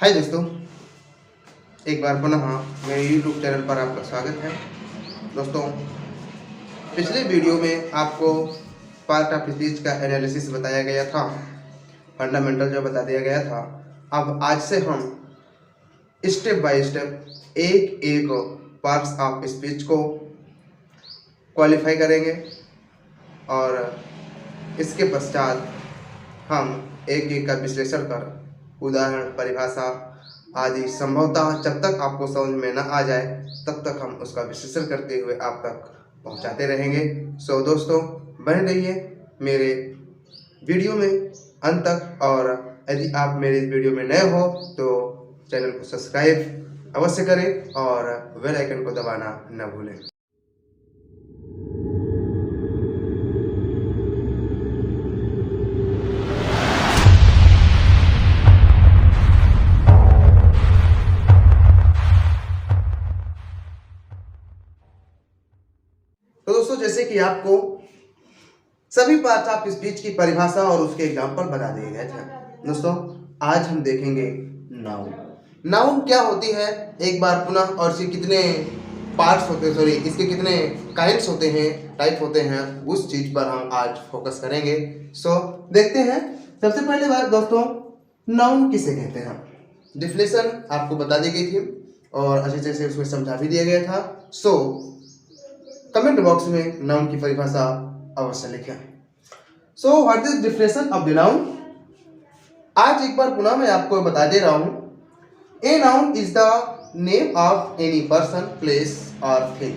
हाय दोस्तों, एक बार पुनः मेरे YouTube चैनल पर आपका स्वागत है। दोस्तों, पिछले वीडियो में आपको पार्ट ऑफ स्पीच का एनालिसिस बताया गया था, फंडामेंटल जो बता दिया गया था। अब आज से हम स्टेप बाय स्टेप एक एक पार्ट्स ऑफ स्पीच को क्वालिफाई करेंगे और इसके पश्चात हम एक एक का विश्लेषण कर उदाहरण, परिभाषा आदि संभवतः जब तक आपको समझ में न आ जाए तब तक हम उसका विश्लेषण करते हुए आप तक पहुंचाते रहेंगे। सो दोस्तों, बने रहिए मेरे वीडियो में अंत तक, और यदि आप मेरे इस वीडियो में नए हो तो चैनल को सब्सक्राइब अवश्य करें और बेल आइकन को दबाना न भूलें। तो दोस्तों, जैसे कि आपको सभी पार्ट ऑफ स्पीच की परिभाषा और उसके एग्जाम्पल बता दिए गए थे। दोस्तों, आज हम देखेंगे नाउन। नाउन क्या होती है एक बार पुनः, और इसके कितने पार्ट्स होते हैं, सॉरी इसके कितने काइंड्स होते हैं, टाइप होते हैं, उस चीज पर हम आज फोकस करेंगे। सो देखते हैं। सबसे पहले बात दोस्तों, नाउन किसे कहते हैं। डिफिनेशन आपको बता दी गई थी और अच्छे से उसमें समझा भी दिया गया था। सो कमेंट बॉक्स में नाउन की परिभाषा अवश्य लिखें। So what is definition of the noun. आज एक बार पुनः मैं आपको बता दे रहा हूं, a noun is the name of any person, place और thing.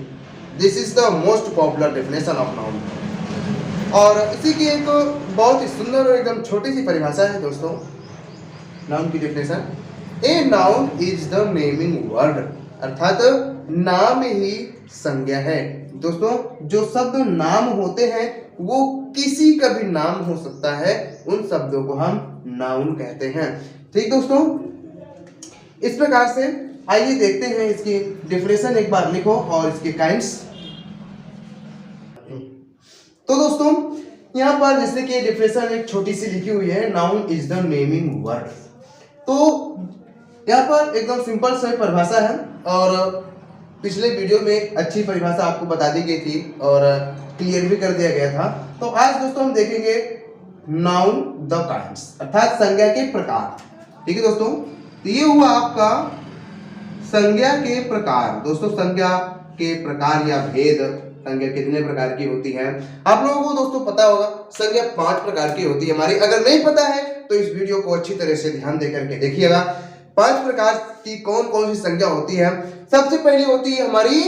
This is the most popular definition of noun. और इसी की एक बहुत ही सुंदर और एकदम छोटी सी परिभाषा है दोस्तों नाउन की definition. A noun is the naming word, अर्थात नाम ही संज्ञा है। दोस्तों, जो शब्द नाम होते हैं वो किसी का भी नाम हो सकता है, उन शब्दों को हम नाउन कहते हैं। ठीक दोस्तों, इस प्रकार से आइए देखते हैं इसकी डिफिनेशन। एक बार लिखो और इसके काइंड्स। तो दोस्तों, यहां पर जैसे कि डिफिनेशन एक छोटी सी लिखी हुई है, noun is the naming word. तो यहाँ पर एकदम सिंपल सा परिभाषा है और पिछले वीडियो में अच्छी परिभाषा आपको बता दी गई थी और क्लियर भी कर दिया गया था। तो आज दोस्तों हम देखेंगे नाउन द काइंड्स, अर्थात संज्ञा के प्रकार। ठीक है दोस्तों, तो ये हुआ आपका संज्ञा के प्रकार। दोस्तों, संज्ञा के प्रकार या भेद, संज्ञा कितने प्रकार की होती है आप लोगों को दोस्तों पता होगा। संज्ञा 5 प्रकार की होती है हमारी। अगर नहीं पता है तो इस वीडियो को अच्छी तरह से ध्यान देकर के देखिएगा। 5 प्रकार की कौन कौन सी संज्ञा होती है। सबसे पहली होती है हमारी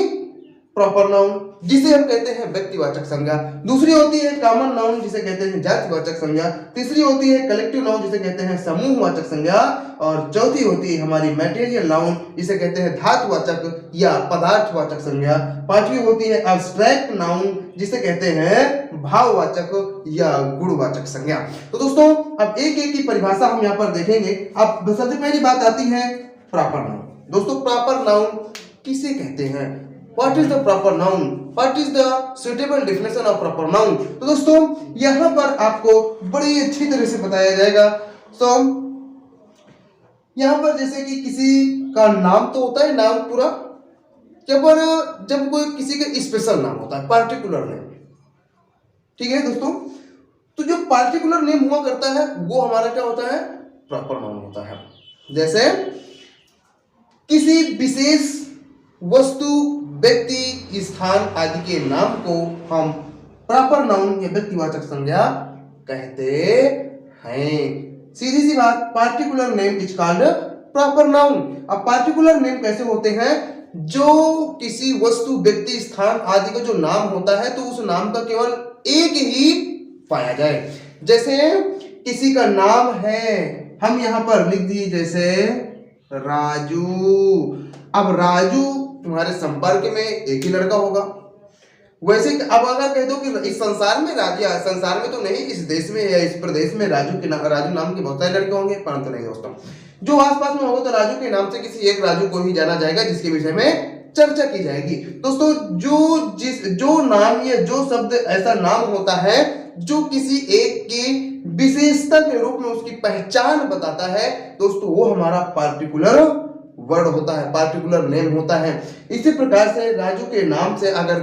प्रॉपर नाउन, जिसे हम कहते हैं व्यक्तिवाचक संज्ञा। दूसरी होती है कॉमन नाउन, जिसे कहते हैं जातिवाचक संज्ञा। तीसरी होती है कलेक्टिव नाउन, जिसे कहते हैं समूहवाचक संज्ञा। और चौथी होती है हमारी मैटेरियल नाउन, जिसे कहते हैं धातुवाचक या पदार्थवाचक संज्ञा। पांचवी होती है एब्स्ट्रैक्ट नाउन, जिसे कहते हैं भाववाचक या गुणवाचक संज्ञा। तो दोस्तों, अब एक एक की परिभाषा हम यहाँ पर देखेंगे। अब सबसे पहली बात आती है प्रॉपर नाउन। दोस्तों, प्रॉपर नाउन किसे कहते हैं, what is the proper noun, what is the suitable definition of proper noun. तो दोस्तों, यहां पर आपको बड़ी अच्छी तरह से बताया जाएगा। सो यहां पर जैसे कि किसी का नाम तो होता है, नाम पूरा, जब कोई किसी का स्पेशल नाम होता है, पार्टिकुलर नेम। ठीक है दोस्तों, तो जो पार्टिकुलर नेम हुआ करता है वो हमारा क्या होता है, प्रॉपर नाउन होता है। जैसे किसी विशेष वस्तु, व्यक्ति, स्थान आदि के नाम को हम प्रॉपर नाउन या व्यक्तिवाचक संज्ञा कहते हैं। सीधी सी बात, particular name is called proper noun. अब पार्टिकुलर नेम कैसे होते हैं, जो किसी वस्तु, व्यक्ति, स्थान आदि का जो नाम होता है तो उस नाम का केवल एक ही पाया जाए। जैसे किसी का नाम है, हम यहां पर लिख दिए जैसे राजू। अब राजू तुम्हारे संपर्क में एक ही लड़का होगा। वैसे अब अगर कह दो कि इस संसार में संसार में तो नहीं, इस देश में या इस प्रदेश में राजू नाम के बहुत सारे लड़के होंगे, परंतु नहीं दोस्तों, जो आसपास में होगा तो राजू के नाम से किसी एक राजू को ही जाना जाएगा, जिसके विषय में चर्चा की जाएगी। दोस्तों, जो नाम या जो शब्द ऐसा नाम होता है जो किसी एक की विशेषता के रूप में उसकी पहचान बताता है दोस्तों, वो हमारा पार्टिकुलर वर्ड होता है, पार्टिकुलर नेम होता है। इसी प्रकार से राजू के नाम से अगर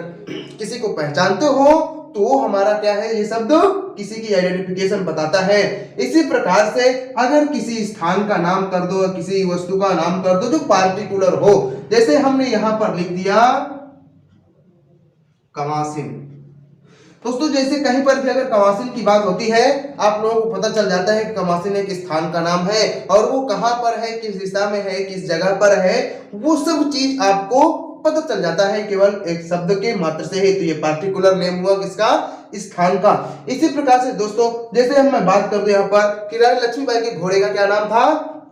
किसी को पहचानते हो तो वो हमारा क्या है, ये शब्द किसी की आइडेंटिफिकेशन बताता है। इसी प्रकार से अगर किसी स्थान का नाम कर दो, किसी वस्तु का नाम कर दो जो पार्टिकुलर हो, जैसे हमने यहां पर लिख दिया कवासिन। दोस्तों जैसे कहीं पर भी अगर कवासिन की बात होती है, आप लोगों को पता चल जाता है कि कवासिन एक स्थान का नाम है और वो कहां पर है, किस दिशा में है, किस जगह पर है, वो सब चीज आपको पता चल जाता है केवल एक शब्द के मात्र से ही। तो ये पार्टिकुलर नेम हुआ किसका, स्थान का। इसी प्रकार से दोस्तों जैसे हम मैं बात कर दूं यहाँ पर कि रानी लक्ष्मीबाई के घोड़े का क्या नाम था,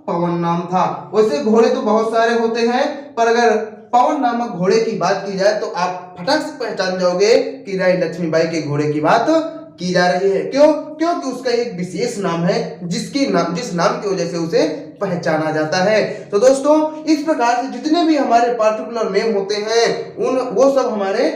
पवन नाम था। वैसे घोड़े तो बहुत सारे होते हैं, पर अगर पवन नामक घोड़े की बात की जाए तो आप फटाक से पहचान जाओगे कि रानी लक्ष्मीबाई के घोड़े की बात की जा रही है। क्यों? क्योंकि उसका एक विशेष नाम है जिस नाम की वजह से उसे पहचाना जाता है। तो दोस्तों इस प्रकार से जितने भी हमारे पार्टिकुलर नेम होते हैं वो सब हमारे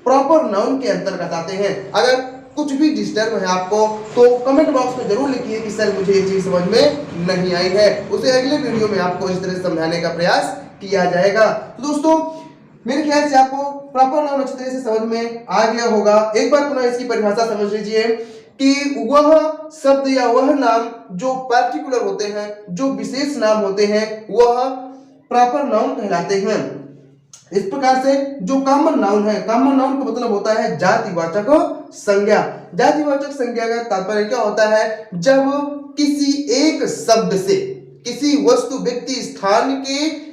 प्रॉपर नाउन के अंतर्गत आते हैं। अगर कुछ भी डिस्टर्ब है आपको तो कमेंट बॉक्स में जरूर लिखिए कि सर मुझे ये चीज समझ में नहीं आई है, उसे अगले वीडियो में आपको इस तरह से समझाने का प्रयास किया जाएगा। तो दोस्तों मेरे ख्याल से आपको प्रॉपर नाउन अच्छी तरह से समझ में आ गया होगा। एक बार पुनः इसकी परिभाषा समझ लीजिए कि वह शब्द या वह नाम जो पार्टिकुलर होते हैं, जो विशेष नाम होते हैं, वह प्रॉपर नाउन कहलाते हैं। इस प्रकार से जो कॉमन नाउन है, कॉमन नाउन का मतलब होता है जातिवाचक संज्ञा। जातिवाचक संज्ञा का तात्पर्य क्या होता है, जब किसी एक शब्द से किसी वस्तु, व्यक्ति, स्थान के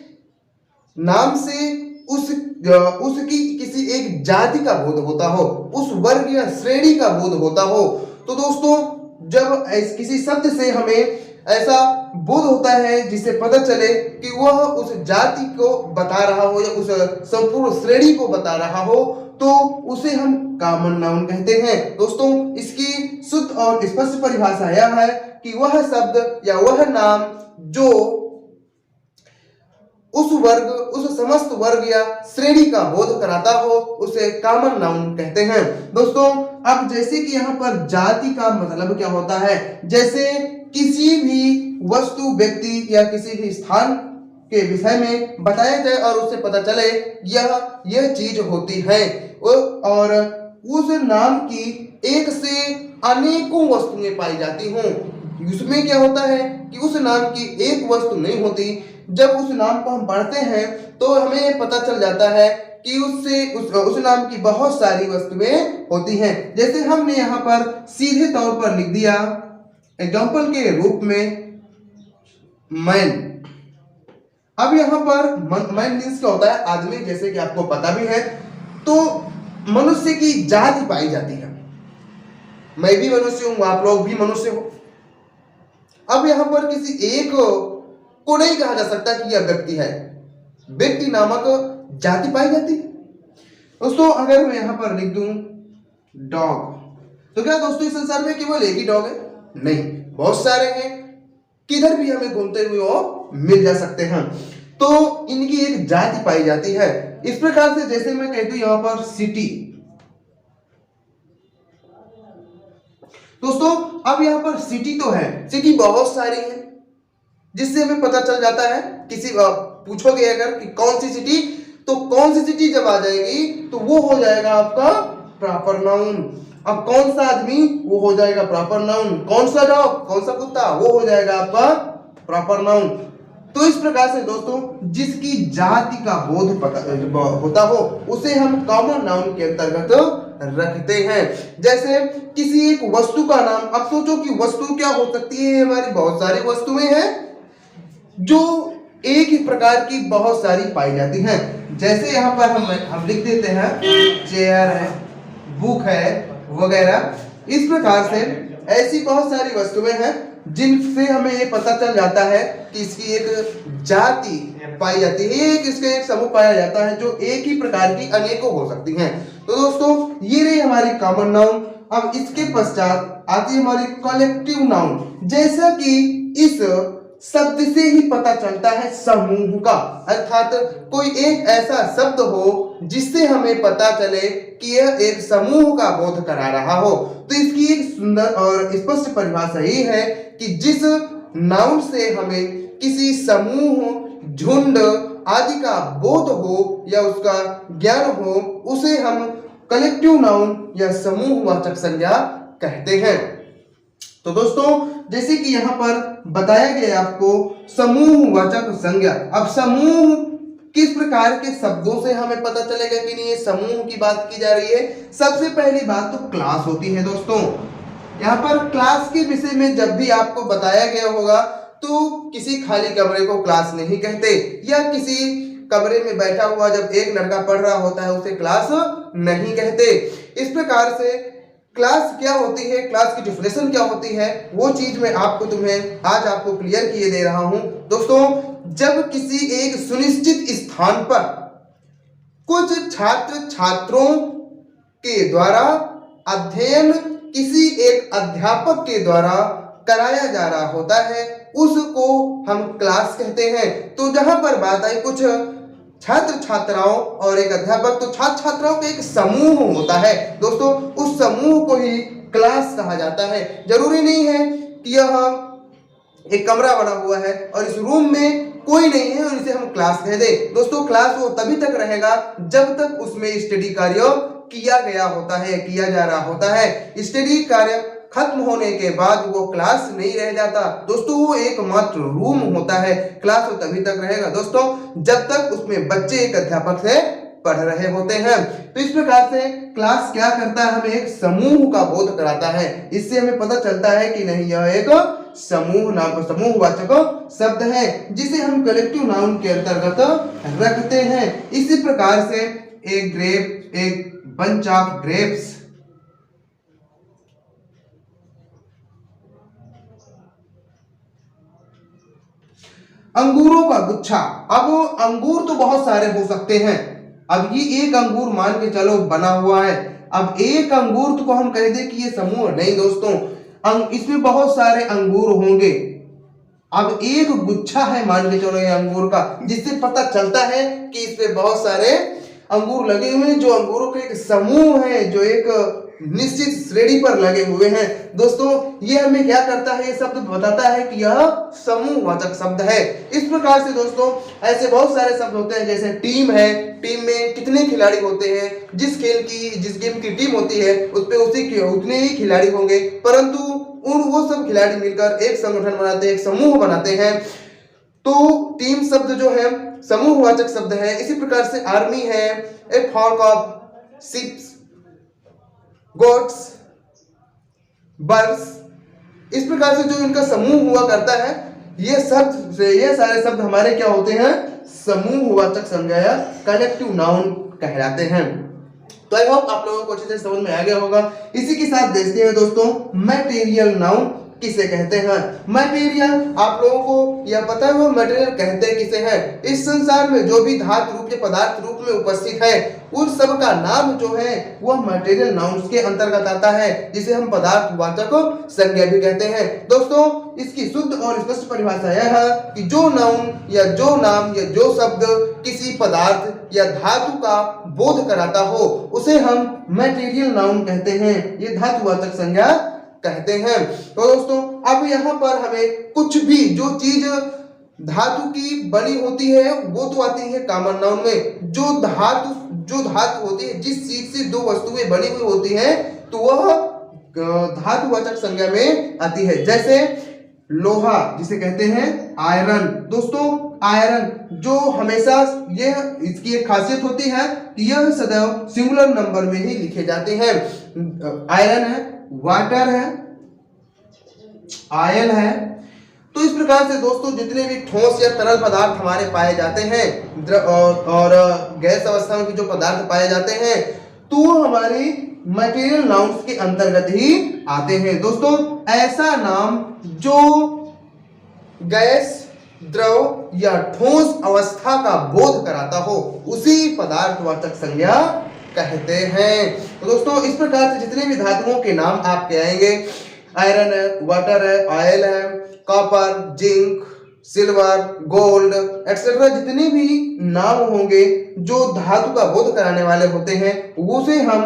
नाम से उसकी किसी एक जाति का बोध होता हो, उस वर्ग या श्रेणी का बोध होता हो। तो दोस्तों जब किसी शब्द से हमें ऐसा बोध होता है जिससे पता चले कि वह उस जाति को बता रहा हो या उस संपूर्ण श्रेणी को बता रहा हो, तो उसे हम कॉमन नाउन कहते हैं। दोस्तों इसकी शुद्ध और स्पष्ट परिभाषा यह है कि वह शब्द या वह नाम जो उस वर्ग, उस समस्त वर्ग या श्रेणी का बोध कराता हो, उसे कॉमन नाउन कहते हैं। दोस्तों अब जैसे कि यहाँ पर जाति का मतलब क्या होता है, जैसे किसी भी वस्तु, व्यक्ति या किसी भी स्थान के विषय में बताया जाए और उससे पता चले यह चीज होती है, और उस नाम की एक से अनेकों वस्तुएं पाई जाती हों। उसमें क्या होता है कि उस नाम की एक वस्तु नहीं होती, जब उस नाम को हम पढ़ते हैं तो हमें पता चल जाता है कि उस नाम की बहुत सारी वस्तुएं होती हैं। जैसे हमने यहाँ पर सीधे तौर पर लिख दिया एग्जाम्पल के रूप में मैन। अब यहाँ पर मैन मीन्स क्या होता है, आदमी, जैसे कि आपको पता भी है। तो मनुष्य की जाति पाई जाती है, मैं भी मनुष्य हूं, आप लोग भी मनुष्य हो। अब यहाँ पर किसी एक को नहीं कहा जा सकता कि यह व्यक्ति है, व्यक्ति नामक जाति पाई जाती है। दोस्तों अगर मैं यहाँ पर लिख दूं डॉग, तो क्या दोस्तों इस संसार में केवल एक ही डॉग है? नहीं, बहुत सारे हैं, किधर भी हमें घूमते हुए वो मिल जा सकते हैं। तो इनकी एक जाति पाई जाती है। इस प्रकार से जैसे मैं कहती हूं यहाँ पर सिटी। दोस्तों अब यहाँ पर सिटी तो है, सिटी बहुत सारी है, जिससे हमें पता चल जाता है। किसी पूछोगे अगर कि कौन सी सिटी, तो कौन सी सिटी जब आ जाएगी तो वो हो जाएगा आपका प्रॉपर नाउन। अब कौन सा आदमी, वो हो जाएगा प्रॉपर नाउन। कौन सा डॉग, कौन सा कुत्ता, वो हो जाएगा आपका प्रॉपर नाउन। तो इस प्रकार से दोस्तों जिसकी जाति का बोध पता होता हो उसे हम कॉमन नाउन के अंतर्गत रखते हैं। जैसे किसी एक वस्तु का नाम, अब सोचो कि वस्तु क्या हो सकती है, हमारी बहुत सारी वस्तुएं हैं जो एक ही प्रकार की बहुत सारी पाई जाती हैं। जैसे यहाँ पर हम लिख देते हैं चेयर है, बुक है वगैरह। इस प्रकार से ऐसी बहुत सारी वस्तुएं हैं जिनसे हमें ये पता चल जाता है कि इसकी एक जाति पाई जाती है, इसका एक समूह पाया जाता है जो एक ही प्रकार की अनेकों हो सकती हैं। तो दोस्तों ये रही हमारी कॉमन नाउन। अब इसके पश्चात आती है हमारी कलेक्टिव नाउन। जैसा कि इस शब्द से ही पता चलता है समूह का, अर्थात कोई एक ऐसा शब्द हो जिससे हमें पता चले कि यह एक समूह का बोध करा रहा हो। तो इसकी एक सुंदर और स्पष्ट परिभाषा यही है कि जिस नाउन से हमें किसी समूह, झुंड आदि का बोध हो या उसका ज्ञान हो, उसे हम कलेक्टिव नाउन या समूहवाचक संज्ञा कहते हैं। तो दोस्तों, जैसे कि यहाँ पर बताया गया आपको समूहवाचक संज्ञा। अब समूह किस प्रकार के शब्दों से हमें पता चलेगा कि नहीं ये समूह की बात की जा रही है। सबसे पहली बात तो क्लास होती है दोस्तों। यहाँ पर क्लास के विषय में जब भी आपको बताया गया होगा तो किसी खाली कमरे को क्लास नहीं कहते, या किसी कमरे में बैठा हुआ जब एक लड़का पढ़ रहा होता है उसे क्लास नहीं कहते। इस प्रकार से क्लास क्या होती है, क्लास की डिफिनेशन क्या होती है, वो चीज मैं आज आपको क्लियर किए दे रहा हूं। दोस्तों, जब किसी एक सुनिश्चित स्थान पर कुछ छात्र छात्रों के द्वारा अध्ययन किसी एक अध्यापक के द्वारा कराया जा रहा होता है, उसको हम क्लास कहते हैं। तो जहां पर बात आई कुछ छात्र छात्राओं और एक अध्यापक, तो छात्र छात्राओं का एक समूह होता है दोस्तों, उस समूह को ही क्लास कहा जाता है। जरूरी नहीं है कि यह एक कमरा बना हुआ है और इस रूम में कोई नहीं है और इसे हम क्लास कह दें। दोस्तों, क्लास वो तभी तक रहेगा जब तक उसमें स्टडी कार्य किया जा रहा होता है। स्टडी कार्य खत्म होने के बाद वो क्लास नहीं रह जाता दोस्तों, वो एकमात्र रूम होता है। क्लास वो तभी तक रहेगा दोस्तों जब तक उसमें बच्चे एक अध्यापक से पढ़ रहे होते हैं। तो इस प्रकार से क्लास क्या करता है, हमें एक समूह का बोध कराता है। इससे हमें पता चलता है कि नहीं यह एक समूहवाचक शब्द है जिसे हम कलेक्टिव नाउन के अंतर्गत रखते हैं। इसी प्रकार से एक बंच ऑफ ग्रेप्स, अंगूरों का गुच्छा। अब अंगूर तो बहुत सारे हो सकते हैं। अब ये एक अंगूर मान के चलो बना हुआ है, अब एक अंगूर तो को हम कह दे कि ये समूह नहीं दोस्तों, इसमें बहुत सारे अंगूर होंगे। अब एक गुच्छा है मान के चलो ये अंगूर का, जिससे पता चलता है कि इसमें बहुत सारे अंगूर लगे हुए हैं, जो अंगूरों का एक समूह है, जो एक निश्चित श्रेणी पर लगे हुए हैं। दोस्तों, ये हमें क्या करता है, ये शब्द बताता है कि यह समूहवाचक शब्द है। इस प्रकार से दोस्तों ऐसे बहुत सारे शब्द होते हैं, जैसे टीम है, टीम में कितने खिलाड़ी होते हैं, जिस गेम की टीम होती है उस पे उतने ही खिलाड़ी होंगे, परंतु वो सब खिलाड़ी मिलकर एक संगठन बनाते हैं, एक समूह बनाते हैं। तो टीम शब्द जो है समूहवाचक शब्द है। इसी प्रकार से आर्मी है, a flock of sheeps, goats, birds. इस प्रकार से जो इनका समूह हुआ करता है, ये सारे शब्द हमारे क्या होते हैं, समूहवाचक संज्ञा या कलेक्टिव नाउन कहलाते हैं। तो आई होप आप लोगों को अच्छे से समझ में आ गया होगा। इसी के साथ देखते हैं दोस्तों मटेरियल नाउन किसे कहते हैं। मटेरियल, आप लोगों को यह पता है वो मटेरियल कहते किसे हैं। इस संसार में जो भी धातु रूप या पदार्थ रूप में उपस्थित है उन सब का नाम जो है वह मटेरियल नाउन्स के अंतर्गत आता है, जिसे हम पदार्थवाचक संज्ञा भी कहते हैं। दोस्तों, इसकी शुद्ध और स्पष्ट परिभाषा यह है कि जो नाउन या जो नाम या जो शब्द किसी पदार्थ या धातु का बोध कराता हो उसे हम मटेरियल नाउन कहते हैं, ये धातुवाचक संज्ञा कहते हैं। तो दोस्तों, अब यहाँ पर हमें कुछ भी जो चीज धातु की बनी होती है वो तो आती है कॉमन नाउन में। जो धातु होती है, जिस चीज से दो वस्तुएं बनी हुई होती हैं तो वह धातुवाचक संज्ञा में आती है। जैसे लोहा जिसे कहते हैं आयरन। दोस्तों, आयरन जो हमेशा इसकी एक खासियत होती है कि यह सदैव सिंगुलर नंबर में ही लिखे जाते हैं। आयरन है, वाटर है, आयल है। तो इस प्रकार से दोस्तों जितने भी ठोस या तरल पदार्थ हमारे पाए जाते हैं और गैस अवस्था में भी जो पदार्थ पाए जाते हैं तो वो हमारी मटेरियल नाउन्स के अंतर्गत ही आते हैं। दोस्तों, ऐसा नाम जो गैस, द्रव या ठोस अवस्था का बोध कराता हो उसी पदार्थवाचक संज्ञा कहते हैं। तो दोस्तों, इस प्रकार से जितने भी धातुओं के नाम आपके आएंगे, आयरन है, वाटर है, ऑयल है, copper, zinc, silver, gold etcetera जितने भी नाम होंगे जो धातु का बोध कराने वाले होते हैं उसे हम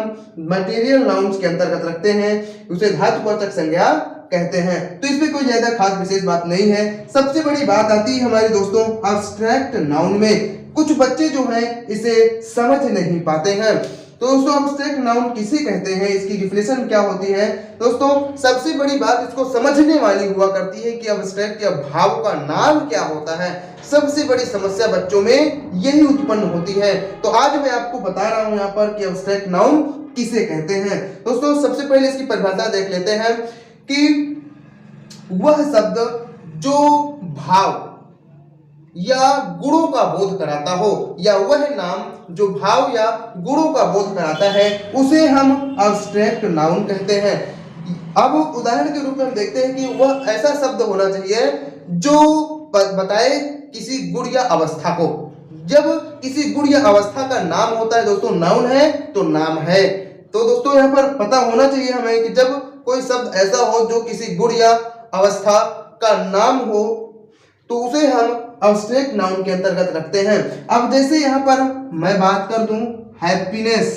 मटेरियल नाउन्स के अंतर्गत रखते हैं, उसे धातुवाचक संज्ञा कहते हैं। तो इसमें कोई ज्यादा खास विशेष बात नहीं है। सबसे बड़ी बात आती है हमारे दोस्तों एब्स्ट्रैक्ट नाउन में। कुछ बच्चे जो हैं इसे समझ नहीं पाते हैं। तो दोस्तों एब्स्ट्रैक्ट नाउन किसे कहते हैं, इसकी डिफिनेशन क्या होती है। दोस्तों सबसे बड़ी बात इसको समझने वाली हुआ करती है कि एब्स्ट्रैक्ट या भाव का नाम क्या होता है। सबसे बड़ी समस्या बच्चों में यही उत्पन्न होती है। तो आज मैं आपको बता रहा हूं यहाँ पर कि एब्स्ट्रैक्ट नाउन किसे कहते हैं। दोस्तों सबसे पहले इसकी परिभाषा देख लेते हैं कि वह शब्द जो भाव या गुणों का बोध कराता हो, या वह नाम जो भाव या गुणों का बोध कराता है उसे हम एब्स्ट्रैक्ट नाउन कहते हैं। अब उदाहरण के रूप में हम देखते हैं कि वह ऐसा शब्द होना चाहिए जो बताए किसी गुण या अवस्था को। जब किसी गुण या अवस्था का नाम होता है दोस्तों नाउन है तो नाम है। तो दोस्तों यहाँ पर पता होना चाहिए हमें कि जब कोई शब्द ऐसा हो जो किसी गुण या अवस्था का नाम हो तो उसे हम एब्स्ट्रैक्ट नाउन के अंतर्गत रखते हैं। अब जैसे यहां पर मैं बात कर दूं हैप्पीनेस,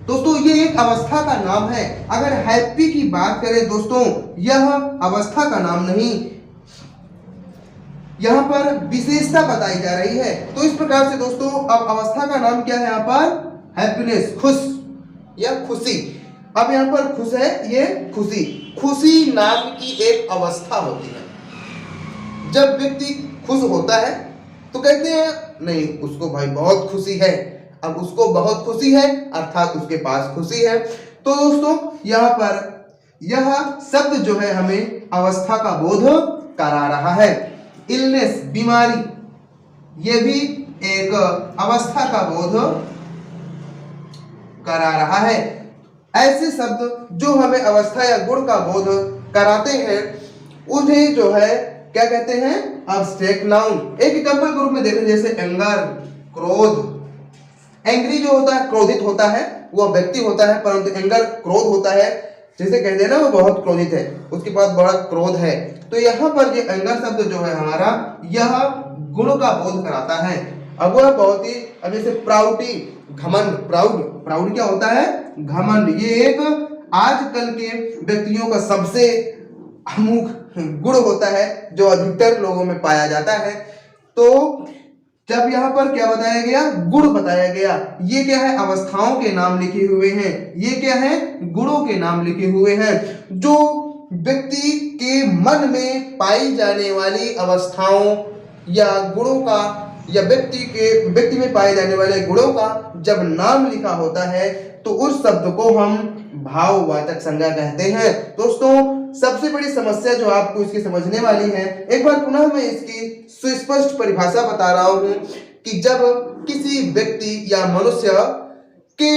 दोस्तों ये एक अवस्था का नाम है। अगर हैप्पी की बात करें दोस्तों यह अवस्था का नाम नहीं, यहां पर विशेषता बताई जा रही है। तो इस प्रकार से दोस्तों अब अवस्था का नाम क्या है यहाँ पर हैप्पीनेस, खुश या खुशी। अब यहाँ पर खुश है ये खुशी। खुशी नाम की एक अवस्था होती है। जब व्यक्ति खुश होता है तो कहते हैं नहीं उसको भाई बहुत खुशी है, अब उसको बहुत खुशी है अर्थात उसके पास खुशी है। तो दोस्तों यहाँ पर यह शब्द जो है हमें अवस्था का बोध करा रहा है। इलनेस बीमारी, यह भी एक अवस्था का बोध करा रहा है। ऐसे शब्द जो हमें अवस्था या गुण का बोध कराते हैं उन्हें जो है क्या कहते हैं एब्स्ट्रैक्ट नाउन। एक एग्जांपल के रूप में देखें जैसे एंगर, क्रोध। एंग्री जो होता है क्रोधित होता है वह व्यक्ति होता है, परंतु एंगर क्रोध होता है। जैसे कहते हैं ना वो बहुत क्रोधित है, उसके पास बड़ा क्रोध है। तो यहाँ पर ये एंगर शब्द जो है हमारा यह गुण का बोध कराता है। अब वह बहुत ही, अब जैसे प्राउडी, घमंड, प्राउड क्या होता है घमंड। ये एक आजकल के व्यक्तियों का सबसे अमुख गुण होता है जो अधिकतर लोगों में पाया जाता है। तो जब यहाँ पर क्या बताया गया गुण बताया गया, ये क्या है अवस्थाओं के नाम लिखे हुए हैं, ये क्या है गुणों के नाम लिखे हुए हैं। जो व्यक्ति के मन में पाई जाने वाली अवस्थाओं या गुणों का या व्यक्ति में पाए जाने वाले गुणों का जब नाम लिखा होता है तो उस शब्द को हम भाववाचक संज्ञा कहते हैं। दोस्तों सबसे बड़ी समस्या जो आपको इसकी समझने वाली है, एक बार पुनः मैं इसकी सुस्पष्ट परिभाषा बता रहा हूं कि जब किसी व्यक्ति या मनुष्य के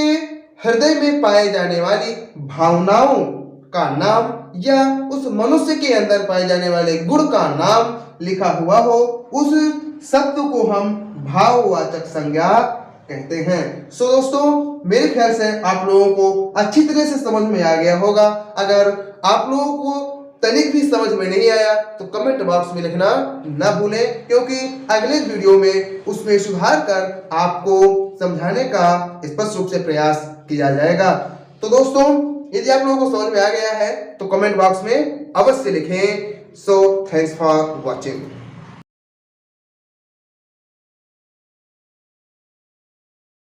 हृदय में पाए जाने वाली भावनाओं का नाम या उस मनुष्य के अंदर पाए जाने वाले गुण का नाम लिखा हुआ हो उस शब्द को हम भाववाचक संज्ञा कहते हैं। सो दोस्तों मेरे ख्याल से आप लोगों को अच्छी तरह से समझ में आ गया होगा। अगर आप लोगों को तनिक भी समझ में नहीं आया तो कमेंट बॉक्स में लिखना ना भूलें, क्योंकि अगले वीडियो में उसमें सुधार कर आपको समझाने का स्पष्ट रूप से प्रयास किया जाएगा। तो दोस्तों यदि आप लोगों को समझ में आ गया है तो कमेंट बॉक्स में अवश्य लिखें। So thanks for watching.